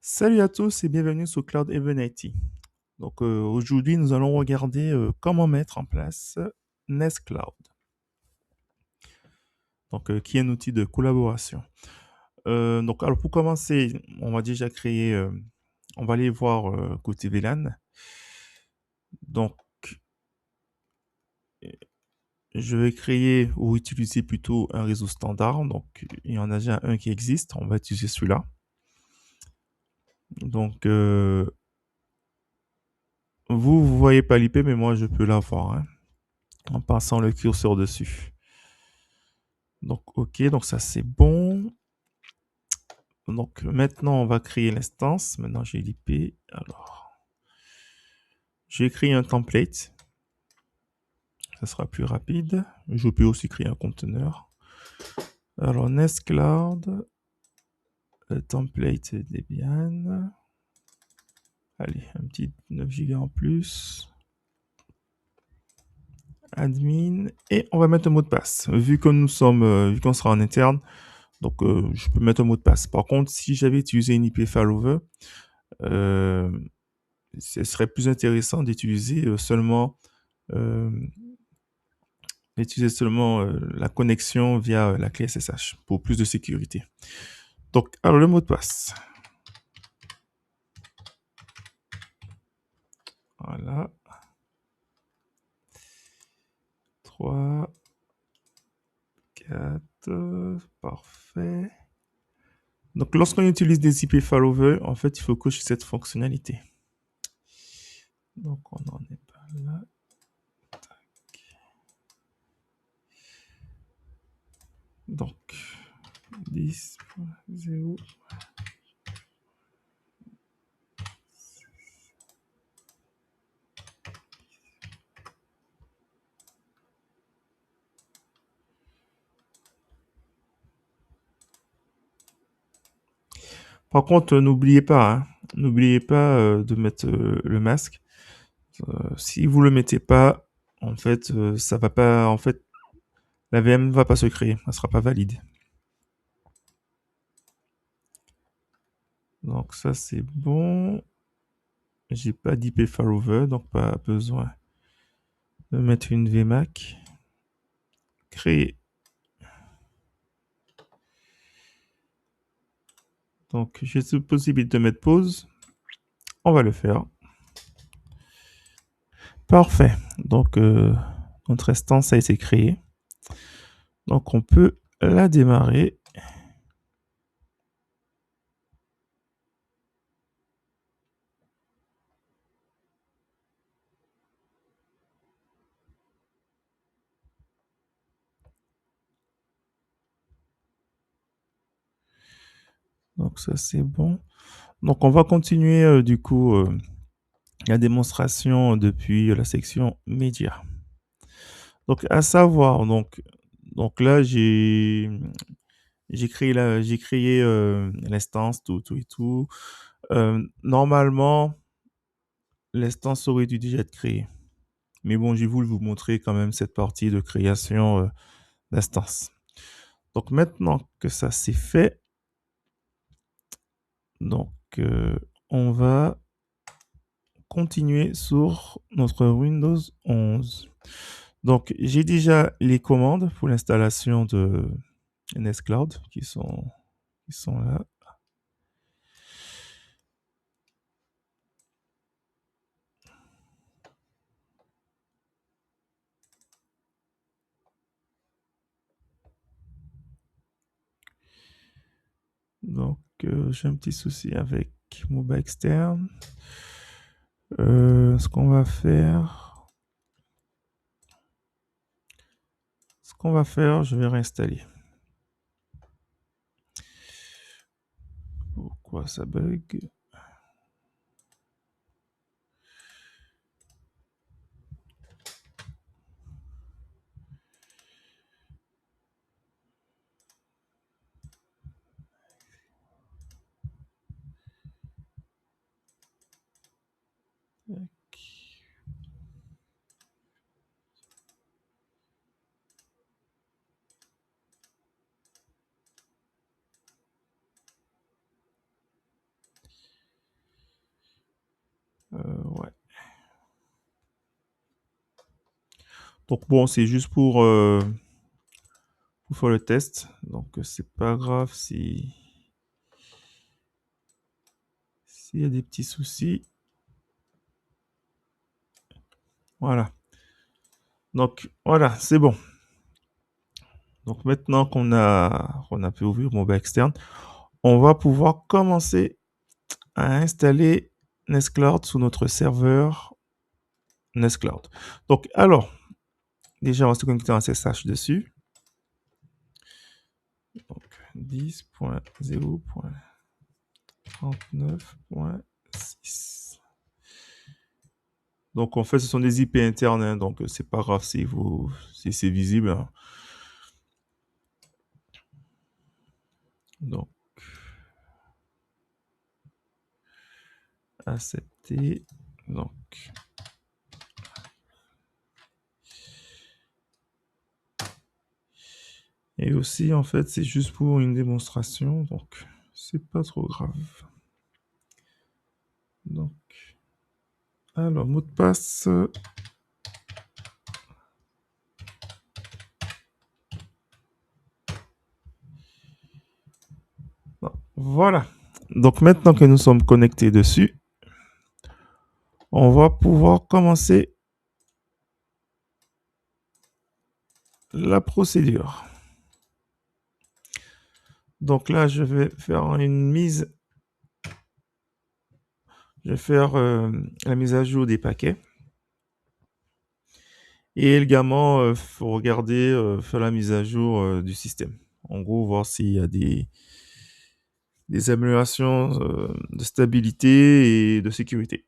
Salut à tous et bienvenue sur Cloud Even IT. Aujourd'hui, nous allons regarder comment mettre en place Nest Cloud, qui est un outil de collaboration. Alors pour commencer, on va déjà créer, on va aller voir côté VLAN. Donc, je vais créer ou utiliser plutôt un réseau standard. Donc, il y en a déjà un qui existe. On va utiliser celui-là. Donc, vous voyez pas l'IP, mais moi, je peux l'avoir, hein, en passant le curseur dessus. Donc, OK, donc ça c'est bon. Donc maintenant, on va créer l'instance. Maintenant, j'ai l'IP. Alors, j'ai créé un template. Ça sera plus rapide. Je peux aussi créer un conteneur. Alors, Nest Cloud, template Debian. Allez, un petit 9 Go en plus. Admin. Et on va mettre un mot de passe. Vu que nous sommes, vu qu'on sera en interne, donc je peux mettre un mot de passe. Par contre, si j'avais utilisé une IP failover, ce serait plus intéressant d'utiliser euh, la connexion via la clé SSH pour plus de sécurité. Donc, alors le mot de passe. Voilà. 3, 4, parfait. Donc, lorsqu'on utilise des IP failover, en fait, il faut cocher cette fonctionnalité. Donc, on n'en est pas là. Donc, 10.0. Par contre, n'oubliez pas de mettre le masque. Si vous le mettez pas, en fait, ça va pas, en fait, la VM ne va pas se créer, elle sera pas valide. Donc ça c'est bon. J'ai pas d'IP failover, donc pas besoin de mettre une VMAC. Créer. Donc j'ai cette possibilité de mettre pause. On va le faire. Parfait. Donc notre instance a été créée. Donc on peut la démarrer. Donc ça c'est bon. Donc on va continuer du coup la démonstration depuis la section médias. Donc à savoir, donc là j'ai créé l'instance, tout et tout. Normalement, l'instance aurait dû déjà être créée. Mais bon, j'ai voulu vous montrer quand même cette partie de création d'instance. Donc maintenant que ça c'est fait, donc on va continuer sur notre Windows 11. Donc j'ai déjà les commandes pour l'installation de Nextcloud qui sont là. Donc j'ai un petit souci avec Mobile externe. Ce qu'on va faire, je vais réinstaller. Pourquoi ça bug? Donc bon, c'est juste pour faire le test. Donc c'est pas grave si s'il y a des petits soucis. Voilà. Donc voilà, c'est bon. Donc maintenant qu'on a pu ouvrir mon bas externe, on va pouvoir commencer à installer Nextcloud sous notre serveur Nextcloud. Donc alors, déjà on va se connecter en SSH dessus. Donc 10.0.39.6. Donc en fait ce sont des IP internes, hein, donc c'est pas grave si c'est visible, hein. Donc accepter. Donc et aussi en fait c'est juste pour une démonstration, donc c'est pas trop grave. Donc alors mot de passe. Voilà. Donc maintenant que nous sommes connectés dessus, on va pouvoir commencer la procédure. Donc là, je vais faire une mise. Je vais faire la mise à jour des paquets. Et également, il faut regarder, faire la mise à jour du système. En gros, voir s'il y a des améliorations de stabilité et de sécurité.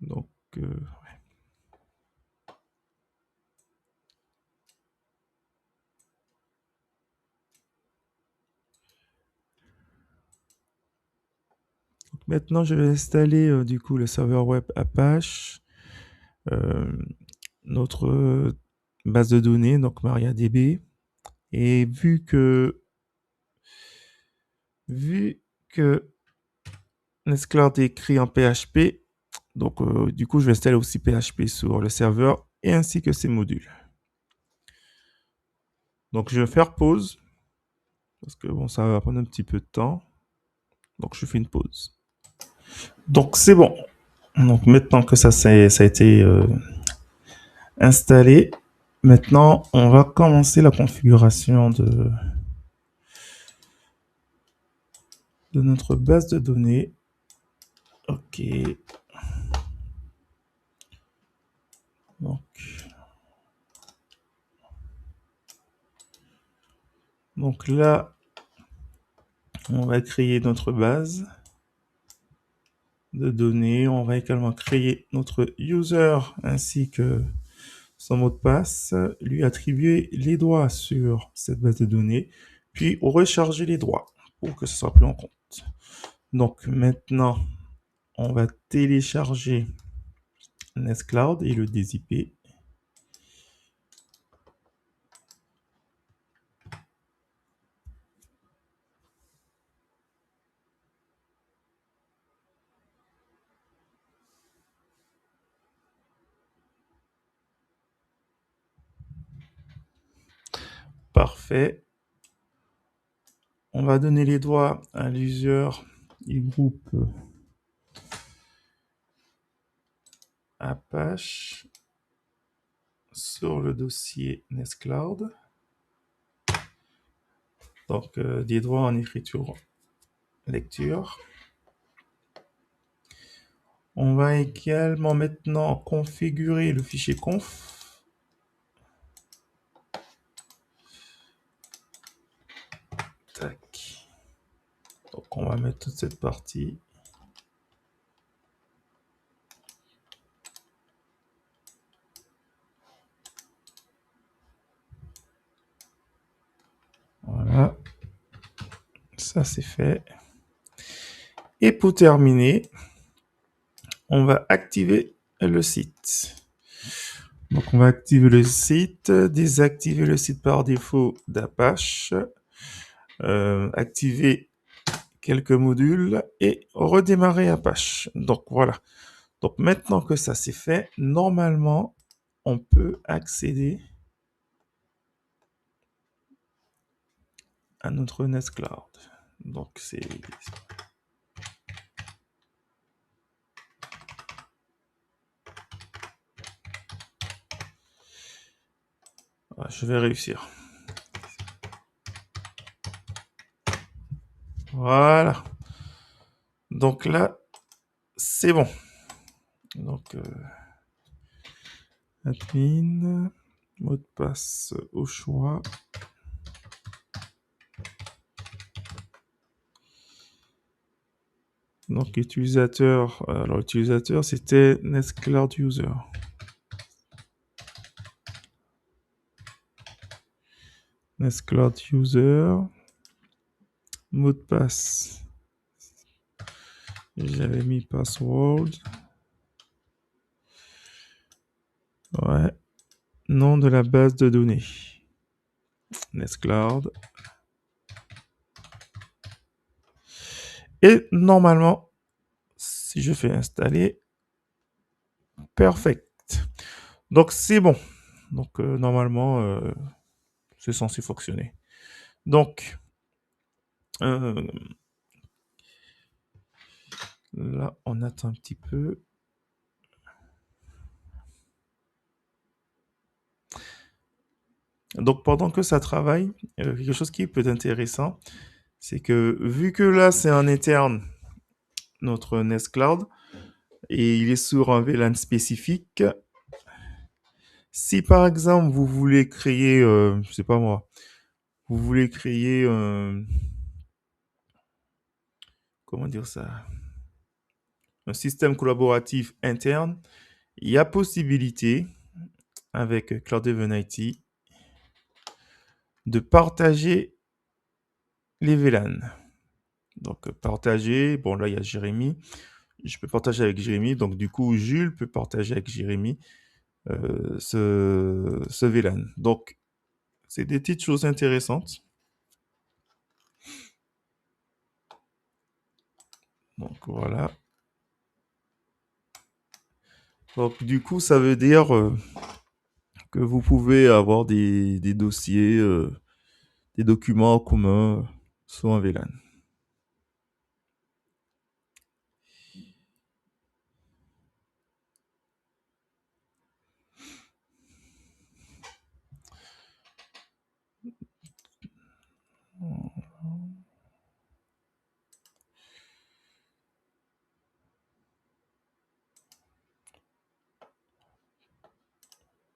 Donc, maintenant, je vais installer du coup le serveur web Apache, notre base de données, donc MariaDB. Et vu que Nextcloud est écrit en PHP, donc du coup, je vais installer aussi PHP sur le serveur et ainsi que ses modules. Donc, je vais faire pause parce que bon, ça va prendre un petit peu de temps. Donc, je fais une pause. Donc, c'est bon. Donc, maintenant que ça a été installé, maintenant, on va commencer la configuration de notre base de données. Ok. Donc là, on va créer notre base de données. On va également créer notre user ainsi que son mot de passe, lui attribuer les droits sur cette base de données, puis recharger les droits pour que ce soit pris en compte. Donc maintenant, on va télécharger Nextcloud et le dézipper. Parfait. On va donner les droits à l'user du groupe Apache sur le dossier Nextcloud. Donc, des droits en écriture, lecture. On va également maintenant configurer le fichier conf. Tac. Donc, on va mettre toute cette partie. Voilà. Ça, c'est fait. Et pour terminer, on va activer le site. Donc, on va activer le site, désactiver le site par défaut d'Apache, activer quelques modules et redémarrer Apache. Donc, voilà. Donc, maintenant que ça c'est fait, normalement, on peut accéder à notre Nextcloud. Donc, je vais réussir. Voilà. Donc là, c'est bon. Donc, admin, mot de passe au choix. Donc, utilisateur, alors utilisateur, c'était Nextcloud User. Nextcloud User, mot de passe. J'avais mis password. Ouais. Nom de la base de données. Nextcloud. Et normalement, si je fais installer, perfect. Donc c'est bon. Donc normalement, c'est censé fonctionner. Donc là, on attend un petit peu. Donc pendant que ça travaille, quelque chose qui peut être intéressant, c'est que vu que là c'est en interne notre Nextcloud et il est sur un VLAN spécifique, si par exemple vous voulez créer, je sais pas moi, vous voulez créer comment dire ça, un système collaboratif interne, il y a possibilité avec Cloud Event IT de partager les VLAN. Donc partager, bon là il y a Jérémy, je peux partager avec Jérémy, donc du coup Jules peut partager avec Jérémy ce VLAN. Donc c'est des petites choses intéressantes. Donc voilà. Donc du coup ça veut dire que vous pouvez avoir des dossiers, des documents communs sur un VLAN.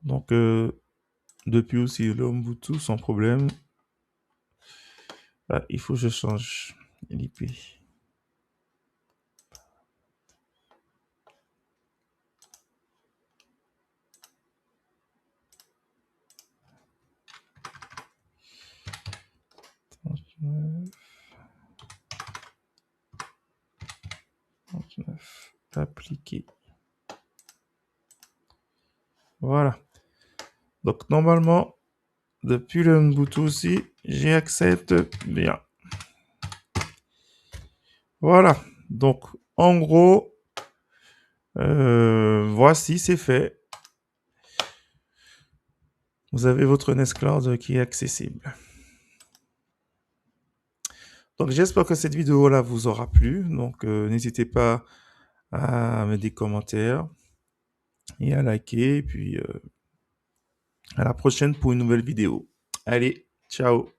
Donc depuis aussi le Ubuntu sans problème. Ah, il faut que je change l'IP. Appliquer. Voilà. Donc normalement, depuis le Ubuntu aussi, j'accepte bien. Voilà. Donc en gros, voici, c'est fait. Vous avez votre Nextcloud qui est accessible. Donc j'espère que cette vidéo-là vous aura plu. Donc n'hésitez pas à mettre des commentaires et à liker. Et puis à la prochaine pour une nouvelle vidéo. Allez, ciao!